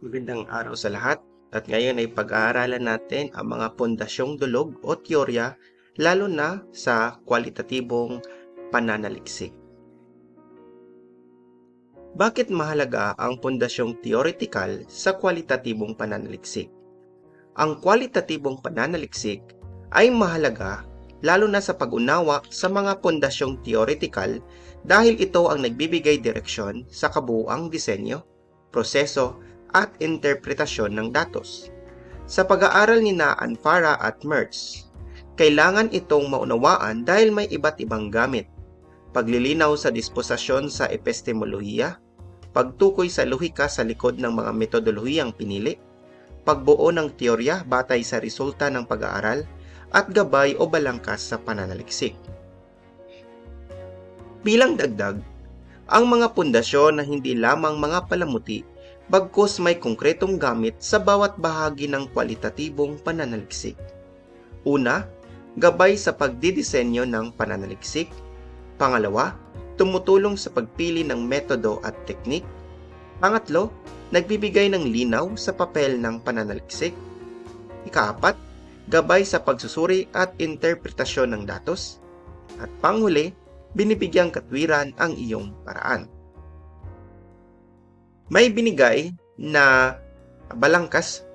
Magandang araw sa lahat at ngayon ay pag-aaralan natin ang mga pondasyong dulog o teorya lalo na sa kwalitatibong pananaliksik. Bakit mahalaga ang pondasyong theoretical sa kwalitatibong pananaliksik? Ang kwalitatibong pananaliksik ay mahalaga lalo na sa pag-unawa sa mga pondasyong theoretical dahil ito ang nagbibigay direksyon sa kabuuang disenyo, proseso at interpretasyon ng datos. Sa pag-aaral ni Anfara at Mertz, kailangan itong maunawaan dahil may iba't ibang gamit. Paglilinaw sa disposisyon sa epistemolohiya, pagtukoy sa lohika sa likod ng mga metodolohiyang pinili, pagbuo ng teorya batay sa resulta ng pag-aaral, at gabay o balangkas sa pananaliksik. Bilang dagdag, ang mga pundasyon na hindi lamang mga palamuti bagkus may konkretong gamit sa bawat bahagi ng kwalitatibong pananaliksik. Una, gabay sa pagdidisenyo ng pananaliksik. Pangalawa, tumutulong sa pagpili ng metodo at teknik. Pangatlo, nagbibigay ng linaw sa papel ng pananaliksik. Ikaapat, gabay sa pagsusuri at interpretasyon ng datos. At panghuli, binibigyang katwiran ang iyong paraan. May binigay na balangkas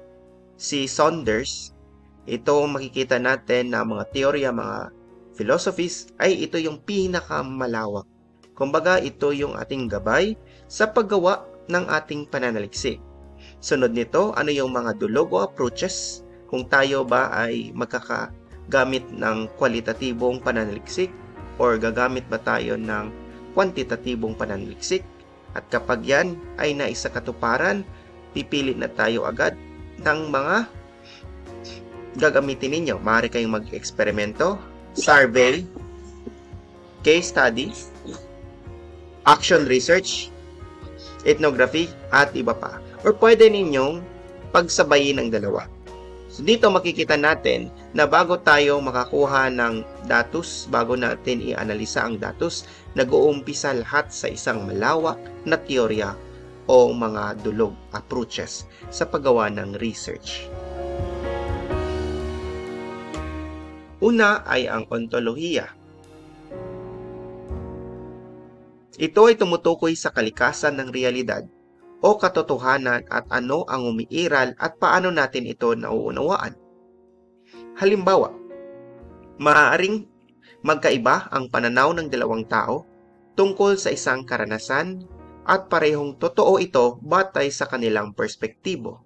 si Saunders. Ito makikita natin na mga teorya, mga philosophies ay ito yung pinakamalawak. Kumbaga ito yung ating gabay sa paggawa ng ating pananaliksik. Sunod nito, ano yung mga dulog o approaches kung tayo ba ay magkakagamit ng kwalitatibong pananaliksik or gagamit ba tayo ng kwantitatibong pananaliksik. At kapag yan ay naisakatuparan, pipili na tayo agad ng mga gagamitin ninyo. Maaari kayong mag-eksperimento, survey, case study, action research, ethnography, at iba pa. Or pwede ninyong pagsabayin ang dalawa. So dito makikita natin na bago tayo makakuha ng datos, bago natin i-analisa ang datos, nag-uumpisa lahat sa isang malawak na teorya o mga dulog approaches sa paggawa ng research. Una ay ang ontolohiya. Ito ay tumutukoy sa kalikasan ng realidad o katotohanan at ano ang umiiral at paano natin ito nauunawaan. Halimbawa, maaaring magkaiba ang pananaw ng dalawang tao tungkol sa isang karanasan at parehong totoo ito batay sa kanilang perspektibo.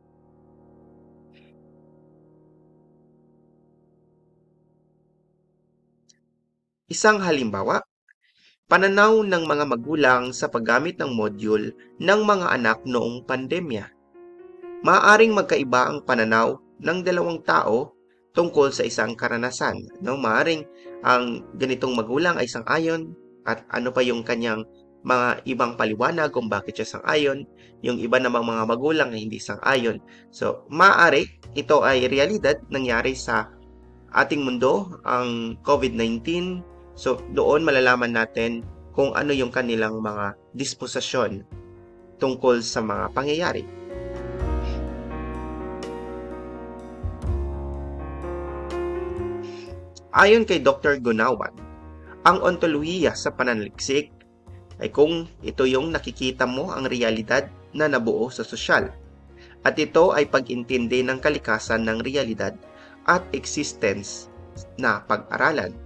Isang halimbawa, pananaw ng mga magulang sa paggamit ng module ng mga anak noong pandemya. Maaaring magkaiba ang pananaw ng dalawang tao tungkol sa isang karanasan. Maaaring ang ganitong magulang ay sang-ayon at ano pa yung kanyang mga ibang paliwanag kung bakit siya sang-ayon, yung iba namang mga magulang ay hindi sang-ayon. So, maaari ito ay realidad nangyari sa ating mundo, ang COVID-19. So, doon malalaman natin kung ano yung kanilang mga disposisyon tungkol sa mga pangyayari. Ayon kay Dr. Gunawan, ang ontolohiya sa pananaliksik ay kung ito yung nakikita mo ang realidad na nabuo sa sosyal. At ito ay pag-intindi ng kalikasan ng realidad at existence na pag-aralan.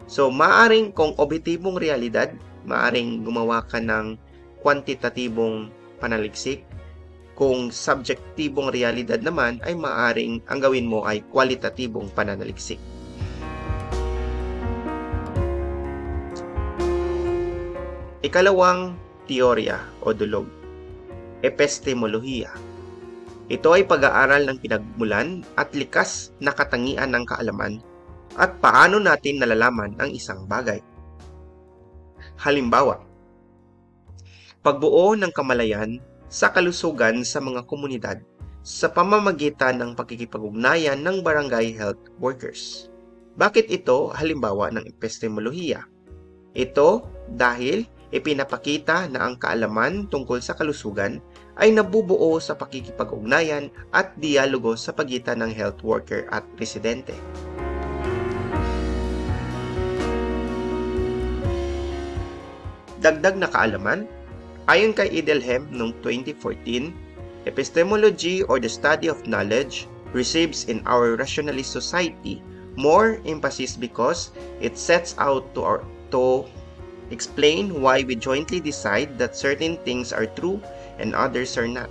So, maaring kung objektibong realidad, maaring gumawa ka ng kwantitatibong panaliksik. Kung subjektibong realidad naman, ay maaring ang gawin mo ay kwalitatibong pananaliksik. Ikalawang teorya o dulog, epistemolohiya. Ito ay pag-aaral ng pinagmulan at likas na katangian ng kaalaman at paano natin nalalaman ang isang bagay. Halimbawa, pagbuo ng kamalayan sa kalusugan sa mga komunidad sa pamamagitan ng pakikipag-ugnayan ng barangay health workers. Bakit ito halimbawa ng epistemolohiya? Ito dahil Ipinapakita na ang kaalaman tungkol sa kalusugan ay nabubuo sa pakikipag-ugnayan at dialogo sa pagitan ng health worker at residente. Dagdag na kaalaman, ayon kay Edelhem noong 2014, epistemology or the study of knowledge receives in our rationalist society more emphasis because it sets out to explain why we jointly decide that certain things are true and others are not.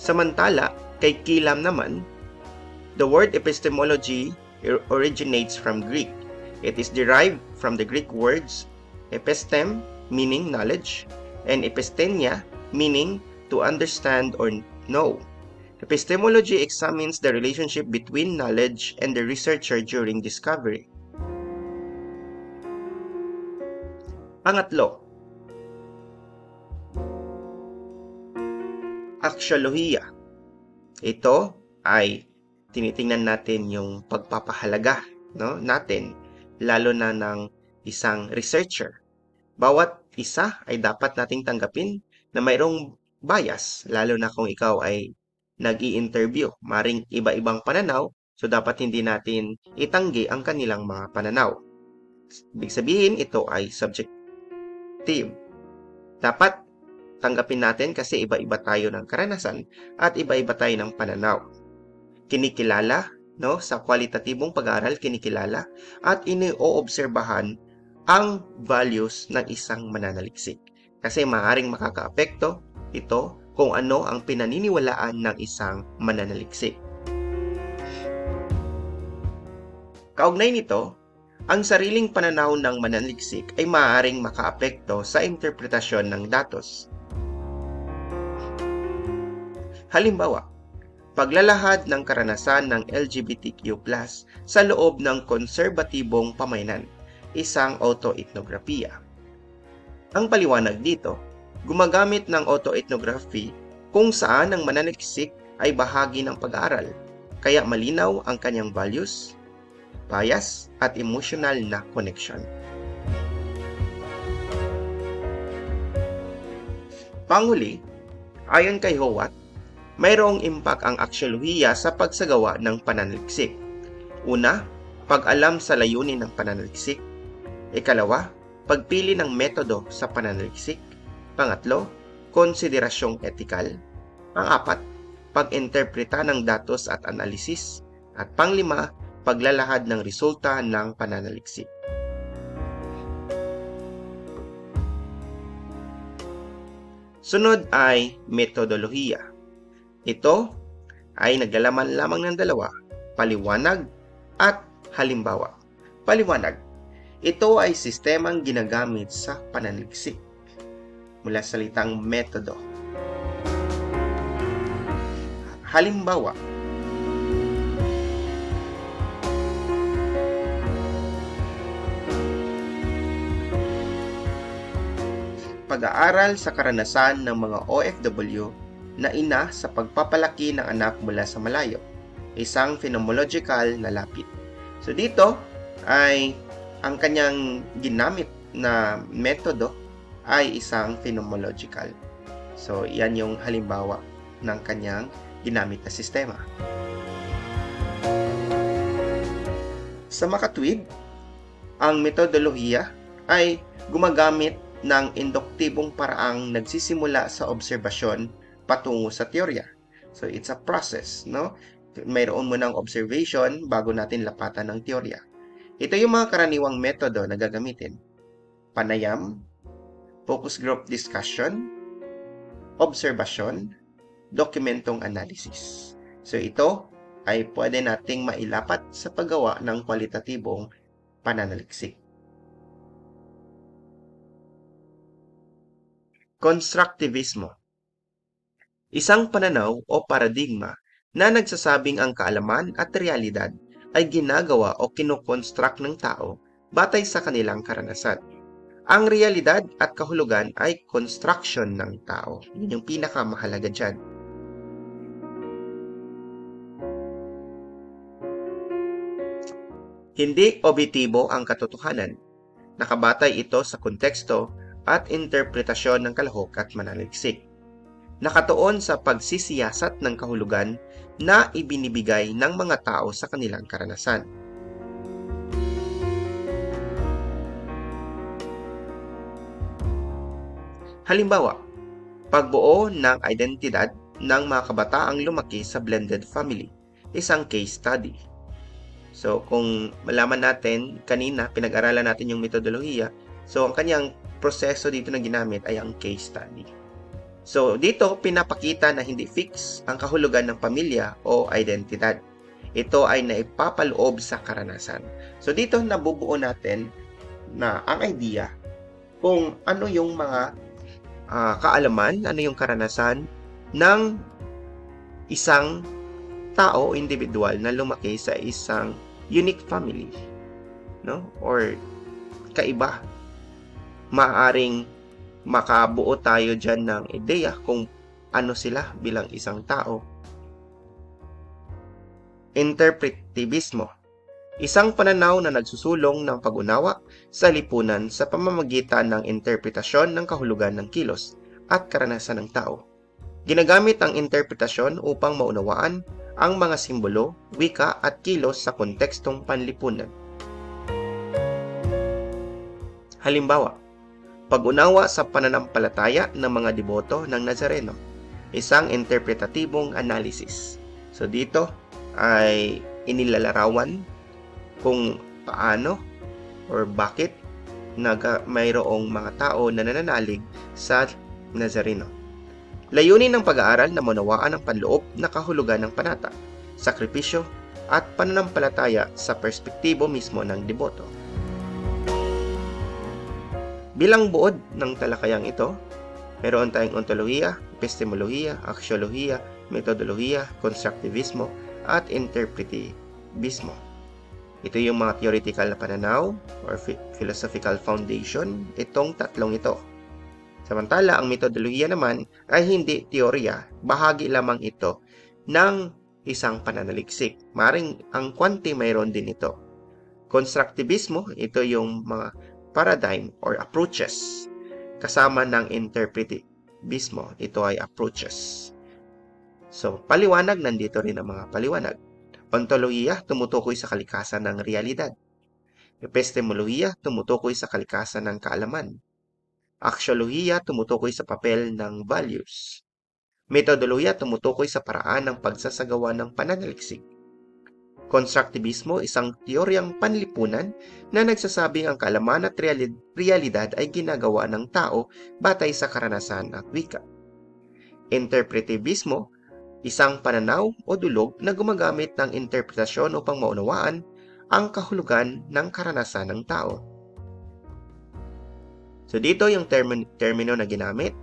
Samantala, kay Kilam naman, the word epistemology originates from Greek. It is derived from the Greek words epistem, meaning knowledge, and epistenia, meaning to understand or know. Epistemology examines the relationship between knowledge and the researcher during discovery. Pangatlo, aksiolohiya. Ito ay tinitingnan natin yung pagpapahalaga natin, lalo na ng isang researcher. Bawat isa ay dapat nating tanggapin na mayroong bias, lalo na kung ikaw ay nag-i-interview. Maring iba-ibang pananaw, so dapat hindi natin itanggi ang kanilang mga pananaw. Ibig sabihin, ito ay subjective. Dapat tanggapin natin kasi iba-iba tayo ng karanasan at iba-iba tayo ng pananaw. Kinikilala, sa kwalitatibong pag-aaral, kinikilala at iniobserbahan ang values ng isang mananaliksik. Kasi maaaring makakaapekto ito kung ano ang pinaniniwalaan ng isang mananaliksik. Kaugnay nito, ang sariling pananaw ng mananaliksik ay maaaring makaapekto sa interpretasyon ng datos. Halimbawa, paglalahad ng karanasan ng LGBTQ+ sa loob ng konserbatibong pamayanan, isang autoethnografiya. Ang paliwanag dito, gumagamit ng autoethnography kung saan ang mananaliksik ay bahagi ng pag-aaral, kaya malinaw ang kanyang values, bias, at emotional na connection. Panghuli, ayon kay Howat, mayroong impact ang aksiolohiya sa pagsagawa ng pananaliksik. Una, pag-alam sa layunin ng pananaliksik. Ikalawa, pagpili ng metodo sa pananaliksik. Pangatlo, konsiderasyong etikal. Pang-apat, pag-interpreta ng datos at analisis. At panglima, paglalahad ng resulta ng pananaliksik. Sunod ay metodolohiya. Ito ay naglalaman lamang ng dalawa, paliwanag at halimbawa. Paliwanag. Ito ay sistemang ginagamit sa pananaliksik mula sa salitang metodo. Halimbawa. Pag-aaral sa karanasan ng mga OFW na ina sa pagpapalaki ng anak mula sa malayo, isang phenomenological na lapit. So dito ay ang kanyang ginamit na metodo ay isang phenomenological. So yan yung halimbawa ng kanyang ginamit na sistema. Sa makatwid, ang metodolohiya ay gumagamit ng induktibong paraang nagsisimula sa obserbasyon patungo sa teorya. So, it's a process, Mayroon mo ng observation bago natin lapatan ng teorya. Ito yung mga karaniwang metodo na gagamitin. Panayam, focus group discussion, obserbasyon, dokumentong analysis. So, ito ay pwede nating mailapat sa paggawa ng kwalitatibong pananaliksik. Constructivismo. Isang pananaw o paradigma na nagsasabing ang kaalaman at realidad ay ginagawa o kinokonstruct ng tao batay sa kanilang karanasan. Ang realidad at kahulugan ay construction ng tao. Yun yung pinakamahalaga dyan. Hindi objektibo ang katotohanan. Nakabatay ito sa konteksto at interpretasyon ng kalahok at mananaliksik. Nakatuon sa pagsisiyasat ng kahulugan na ibinibigay ng mga tao sa kanilang karanasan. Halimbawa, pagbuo ng identidad ng mga kabataang lumaki sa blended family, isang case study. So, kung malaman natin, kanina, pinag-aralan natin yung metodolohiya. So, ang kanyang proseso dito na ginamit ay ang case study. So, dito, pinapakita na hindi fix ang kahulugan ng pamilya o identidad. Ito ay naipapaloob sa karanasan. So, dito nabubuo natin na ang idea kung ano yung mga kaalaman, ano yung karanasan ng isang tao, individual na lumaki sa isang unique family, no? Or kaiba. Maaring makabuo tayo dyan ng ideya kung ano sila bilang isang tao. Interpretivismo. Isang pananaw na nagsusulong ng pag-unawa sa lipunan sa pamamagitan ng interpretasyon ng kahulugan ng kilos at karanasan ng tao. Ginagamit ang interpretasyon upang maunawaan ang mga simbolo, wika at kilos sa kontekstong panlipunan. Halimbawa, pag-unawa sa pananampalataya ng mga deboto ng Nazareno, isang interpretatibong analysis. So dito ay inilalarawan kung paano or bakit mayroong mga tao na nananalig sa Nazareno. Layunin ng pag-aaral na maunawaan ang panloob na kahulugan ng panata, sakripisyo at pananampalataya sa perspektibo mismo ng deboto. Bilang buod ng talakayang ito, meron tayong ontolohiya, epistemolohiya, aksiolohiya, metodolohiya, konstruktivismo at interpretivismo. Ito yung mga theoretical na pananaw or philosophical foundation, itong tatlong ito. Samantala, ang metodolohiya naman ay hindi teorya, bahagi lamang ito ng isang pananaliksik. Maring ang kwante mayroon din ito. Konstruktivismo, ito yung mga paradigm or approaches. Kasama ng interpretivismo, ito ay approaches. So, paliwanag, nandito rin ang mga paliwanag. Ontolohiya, tumutukoy sa kalikasan ng realidad. Epistemolohiya, tumutukoy sa kalikasan ng kaalaman. Aksiolohiya, tumutukoy sa papel ng values. Metodolohiya, tumutukoy sa paraan ng pagsasagawa ng pananaliksik. Konstruktivismo, isang teoryang panlipunan na nagsasabing ang kaalaman at realidad ay ginagawa ng tao batay sa karanasan at wika. Interpretivismo, isang pananaw o dulog na gumagamit ng interpretasyon upang maunawaan ang kahulugan ng karanasan ng tao. So dito yung termino na ginamit.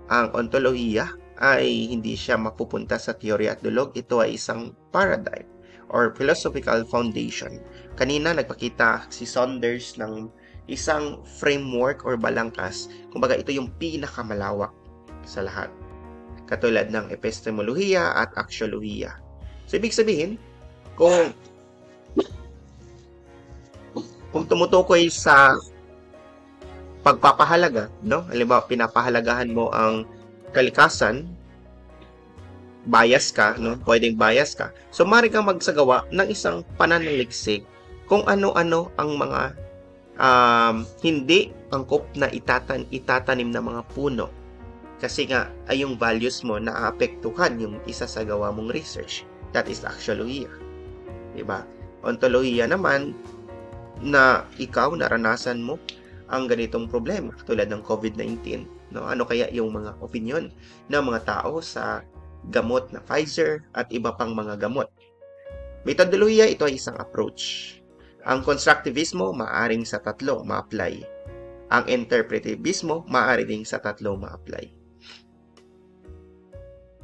Ang ontolohiya ay hindi siya mapupunta sa teorya at dulog. Ito ay isang paradigm or philosophical foundation. Kanina nagpakita si Saunders ng isang framework or balangkas. Kumbaga ito yung pinakamalawak sa lahat. Katulad ng epistemolohiya at aksiolohiya. So, ibig sabihin, kung tumutukoy sa pagpapahalaga, no? Halimbawa, pinapahalagahan mo ang kalikasan, bias ka, no? Pwedeng bias ka. So, maaari kang magsagawa ng isang pananaliksik kung ano-ano ang mga hindi angkop na itatanim na mga puno. Kasi nga, ay yung values mo na aapektuhan yung isasagawa mong research. That is aksiolohiya. Diba? Ontolohiya naman, na ikaw, naranasan mo ang ganitong problema, tulad ng COVID-19. No? Ano kaya yung mga opinion ng mga tao sa gamot na Pfizer at iba pang mga gamot? Metodolohiya, ito ay isang approach. Ang konstruktivismo, maaring sa tatlo ma-apply. Ang interpretivismo, maaari ding sa tatlo ma-apply.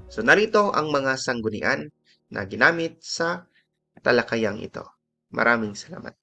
So, narito ang mga sanggunian na ginamit sa talakayang ito. Maraming salamat.